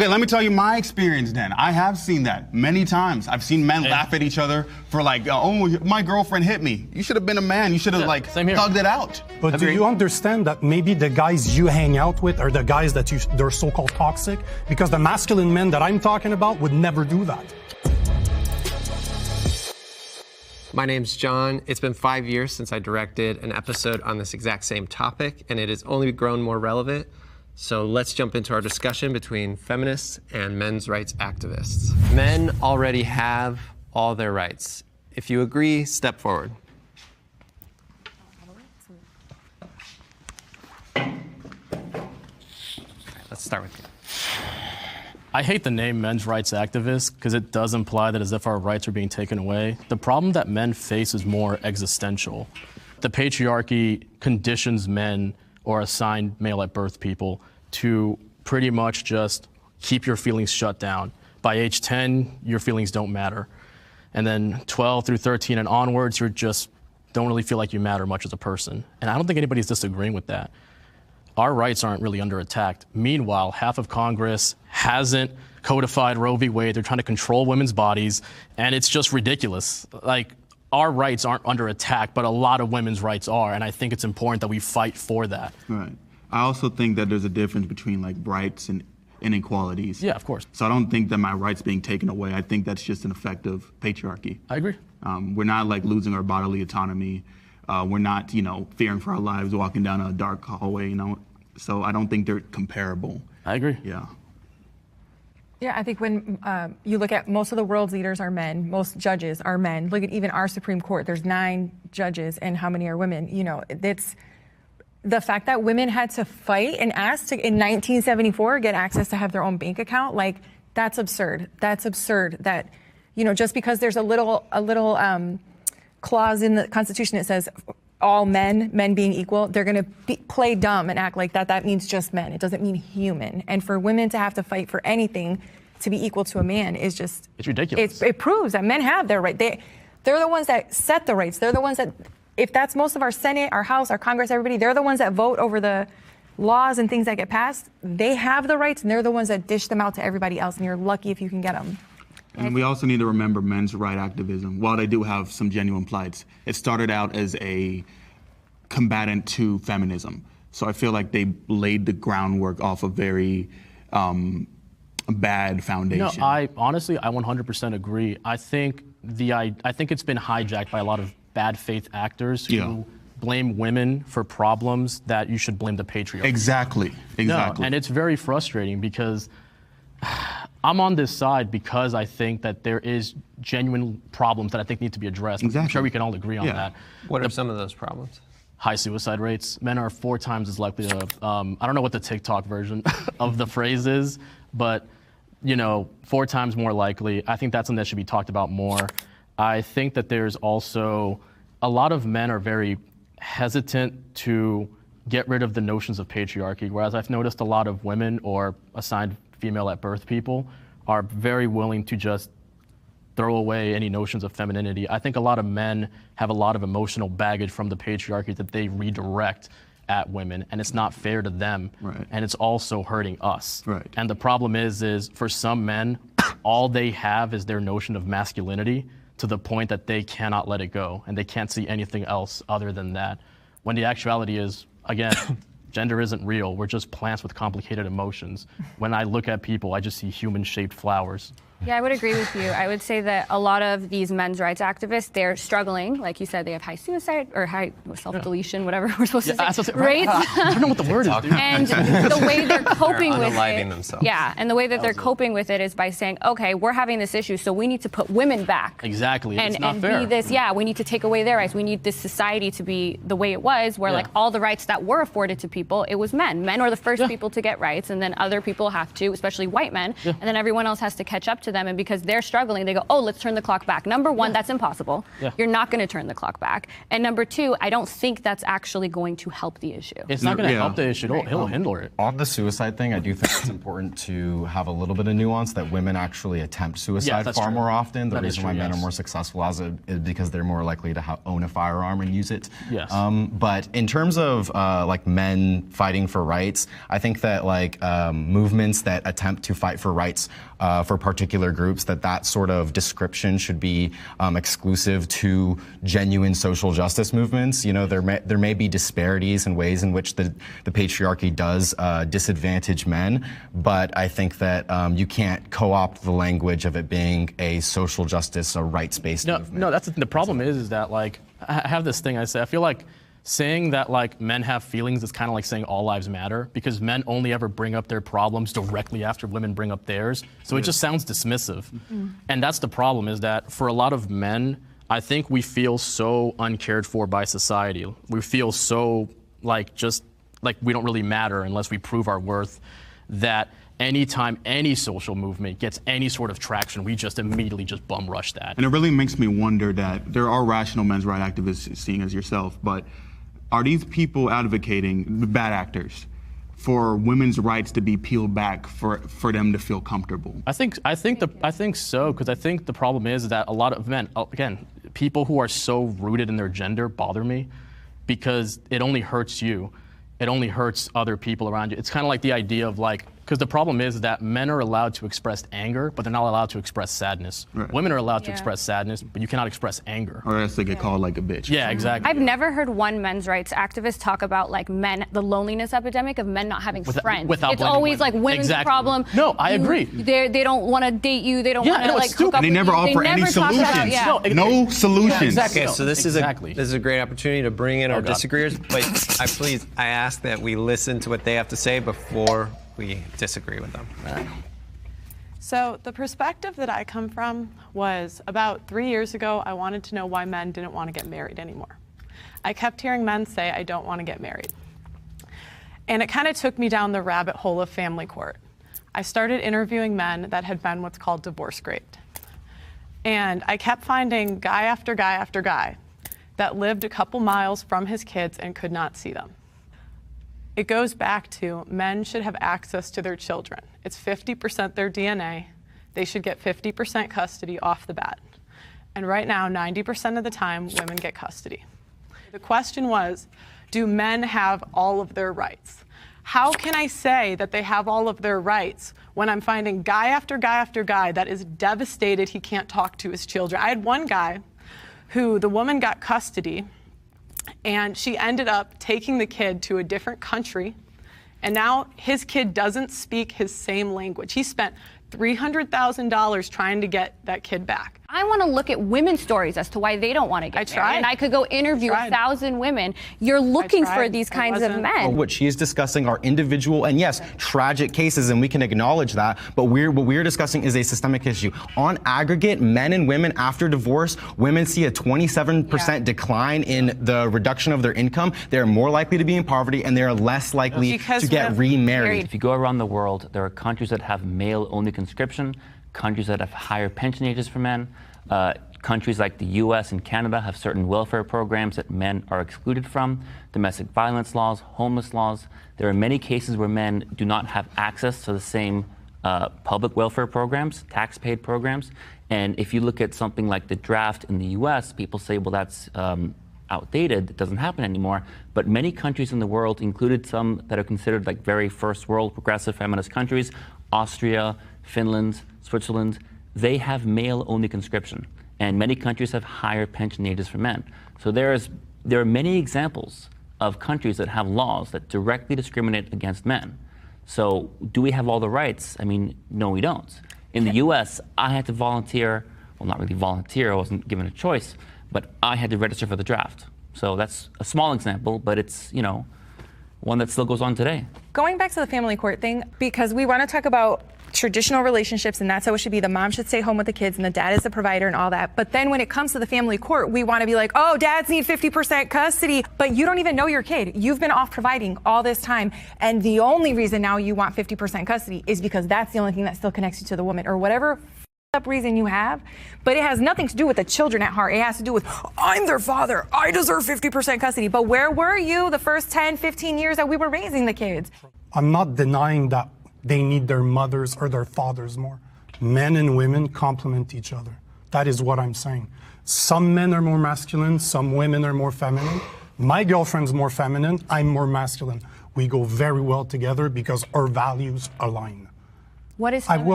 Okay, let me tell you my experience then. I have seen that many times. I've seen men laugh at each other for like, oh, my girlfriend hit me. You should have been a man. You should have thugged it out. But do you understand that maybe the guys you hang out with are the guys that they're so-called toxic? Because the masculine men that I'm talking about would never do that. My name's John. It's been 5 years since I directed an episode on this exact same topic, and it has only grown more relevant. So let's jump into our discussion between feminists and men's rights activists. Men already have all their rights. If you agree, step forward. Let's start with you. I hate the name men's rights activists because it does imply that as if our rights are being taken away. The problem that men face is more existential. The patriarchy conditions men or assigned male at birth people to pretty much just keep your feelings shut down. By age 10, your feelings don't matter. And then 12 through 13 and onwards, you just don't really feel like you matter much as a person. And I don't think anybody's disagreeing with that. Our rights aren't really under attack. Meanwhile, half of Congress hasn't codified Roe v. Wade. They're trying to control women's bodies, and it's just ridiculous. Like, our rights aren't under attack, but a lot of women's rights are, and I think it's important that we fight for that. Right. I also think that there's a difference between like rights and inequalities. Yeah, of course. So I don't think that my rights being taken away. I think that's just an effect of patriarchy. I agree. We're not like losing our bodily autonomy. We're not, fearing for our lives walking down a dark hallway, So I don't think they're comparable. I agree. Yeah. Yeah, I think when you look at most of the world's leaders are men, most judges are men. Look at even our Supreme Court, there's 9 judges and how many are women? It's the fact that women had to fight and ask to, in 1974, get access to have their own bank account, like that's absurd. That's absurd that, just because there's a little clause in the Constitution that says all men being equal, they're going to play dumb and act like that means just men. It doesn't mean human. And for women to have to fight for anything to be equal to a man is just... It's ridiculous. It proves that men have their right. They're the ones that set the rights. They're the ones that, if that's most of our Senate, our House, our Congress, everybody, they're the ones that vote over the laws and things that get passed. They have the rights, and they're the ones that dish them out to everybody else, and you're lucky if you can get them. And we also need to remember men's right activism. While they do have some genuine plights, it started out as a combatant to feminism. So I feel like they laid the groundwork off a very bad foundation. No, I 100% agree. I think it's been hijacked by a lot of bad faith actors who blame women for problems that you should blame the patriarchy. Exactly. No, and it's very frustrating because I'm on this side because I think that there is genuine problems that I think need to be addressed. Exactly. I'm sure we can all agree on that. What are some of those problems? High suicide rates. Men are 4 times as likely to, I don't know what the TikTok version of the phrase is, but 4 times more likely. I think that's something that should be talked about more. I think that there's also, a lot of men are very hesitant to get rid of the notions of patriarchy, whereas I've noticed a lot of women or assigned female at birth people are very willing to just throw away any notions of femininity. I think a lot of men have a lot of emotional baggage from the patriarchy that they redirect at women, and it's not fair to them, right. And it's also hurting us. Right. And the problem is for some men, all they have is their notion of masculinity to the point that they cannot let it go, and they can't see anything else other than that. When the actuality is, again, gender isn't real. We're just plants with complicated emotions. When I look at people, I just see human-shaped flowers. Yeah, I would agree with you. I would say that a lot of these men's rights activists, they're struggling. Like you said, they have high suicide or high self-deletion, whatever we're supposed to say, rates. I don't know what the word is, dude. And the way they're coping with it, themselves. yeah, and the way that they're coping with it is by saying, okay, we're having this issue, so we need to put women back. Exactly, and, it's not and fair. Be this, we need to take away their rights. We need this society to be the way it was, where like all the rights that were afforded to people, it was men. Men are the first people to get rights, and then other people have to, especially white men, and then everyone else has to catch up to to them, and because they're struggling, they go, oh, let's turn the clock back. Number one, that's impossible. Yeah. You're not going to turn the clock back. And number two, I don't think that's actually going to help the issue. It's not going to Yeah. help the issue. He'll handle it. On the suicide thing, I do think it's important to have a little bit of nuance that women actually attempt suicide that's far true. more often. The That is reason why true, men yes. are more successful as it is because they're more likely to own a firearm and use it. Yes. But in terms of like men fighting for rights, I think that like movements that attempt to fight for rights for particular groups, that sort of description should be exclusive to genuine social justice movements. You know, there may be disparities in ways in which the patriarchy does disadvantage men, but I think that you can't co-opt the language of it being a social justice, a rights-based movement. No, that's the problem is that like I have this thing I say. I feel like saying that like men have feelings is kind of like saying all lives matter, because men only ever bring up their problems directly after women bring up theirs. So it just sounds dismissive. And that's the problem, is that for a lot of men, I think we feel so uncared for by society. We feel so like just like we don't really matter unless we prove our worth, that anytime any social movement gets any sort of traction, we just immediately just bum rush that. And it really makes me wonder that there are rational men's rights activists, seeing as yourself, but are these people advocating, bad actors, for women's rights to be peeled back for them to feel comfortable? I think so, because I think the problem is that a lot of men, again, people who are so rooted in their gender bother me, because it only hurts you. It only hurts other people around you. It's kind of like the idea of like, because the problem is that men are allowed to express anger, but they're not allowed to express sadness. Right. Women are allowed to Yeah. express sadness, but you cannot express anger. Or else they get called like a bitch. Yeah, exactly. I've never heard one men's rights activist talk about like men, the loneliness epidemic of men not having friends. without It's blaming always women. like women's Exactly. problem. No, I agree. They don't want to date you. They don't Yeah, want to no, it's like stupid. hook up And they with never you. offer any never talk about- solutions. yeah. No solutions. Exactly. So this Exactly. is a great opportunity to bring in our God. disagreeers, but I ask that we listen to what they have to say before we disagree with them. So the perspective that I come from was about 3 years ago, I wanted to know why men didn't want to get married anymore. I kept hearing men say, I don't want to get married. And it kind of took me down the rabbit hole of family court. I started interviewing men that had been what's called divorce raped. And I kept finding guy after guy after guy that lived a couple miles from his kids and could not see them. It goes back to men should have access to their children. It's 50% their DNA. They should get 50% custody off the bat. And right now, 90% of the time, women get custody. The question was, do men have all of their rights? How can I say that they have all of their rights when I'm finding guy after guy after guy that is devastated he can't talk to his children? I had one guy who the woman got custody, and she ended up taking the kid to a different country, and now his kid doesn't speak his same language. He spent $300,000 trying to get that kid back. I want to look at women's stories as to why they don't want to get married. tried. And I could go interview Tried. 1,000 women. You're looking for tried. these It kinds of wasn't- men. What she is discussing are individual and yes, tragic cases, and we can acknowledge that. But what we're discussing is a systemic issue. On aggregate, men and women after divorce, women see a 27% decline in the reduction of their income. They're more likely to be in poverty, and they're less likely Because to get we're remarried. If you go around the world, there are countries that have male-only conscription, countries that have higher pension ages for men. Countries like the US and Canada have certain welfare programs that men are excluded from, domestic violence laws, homeless laws. There are many cases where men do not have access to the same public welfare programs, tax-paid programs. And if you look at something like the draft in the US, people say, well, that's outdated, it doesn't happen anymore. But many countries in the world, included some that are considered like very first world progressive feminist countries, Austria, Finland, Switzerland, they have male-only conscription. And many countries have higher pension ages for men. So there are many examples of countries that have laws that directly discriminate against men. So do we have all the rights? I mean, no, we don't. In the US, I had to volunteer, well, not really volunteer, I wasn't given a choice, but I had to register for the draft. So that's a small example, but it's, you know, one that still goes on today. Going back to the family court thing, because we want to talk about traditional relationships, and that's how it should be. The mom should stay home with the kids, and the dad is the provider and all that. But then when it comes to the family court, we want to be like, oh, dads need 50% custody, but you don't even know your kid. You've been off providing all this time, and the only reason now you want 50% custody is because that's the only thing that still connects you to the woman, or whatever up reason you have, but it has nothing to do with the children at heart. It has to do with, I'm their father, I deserve 50% custody. But where were you the first 10, 15 years that we were raising the kids? I'm not denying that they need their mothers or their fathers more. Men and women complement each other. That is what I'm saying. Some men are more masculine, some women are more feminine. My girlfriend's more feminine, I'm more masculine. We go very well together because our values align. What is I will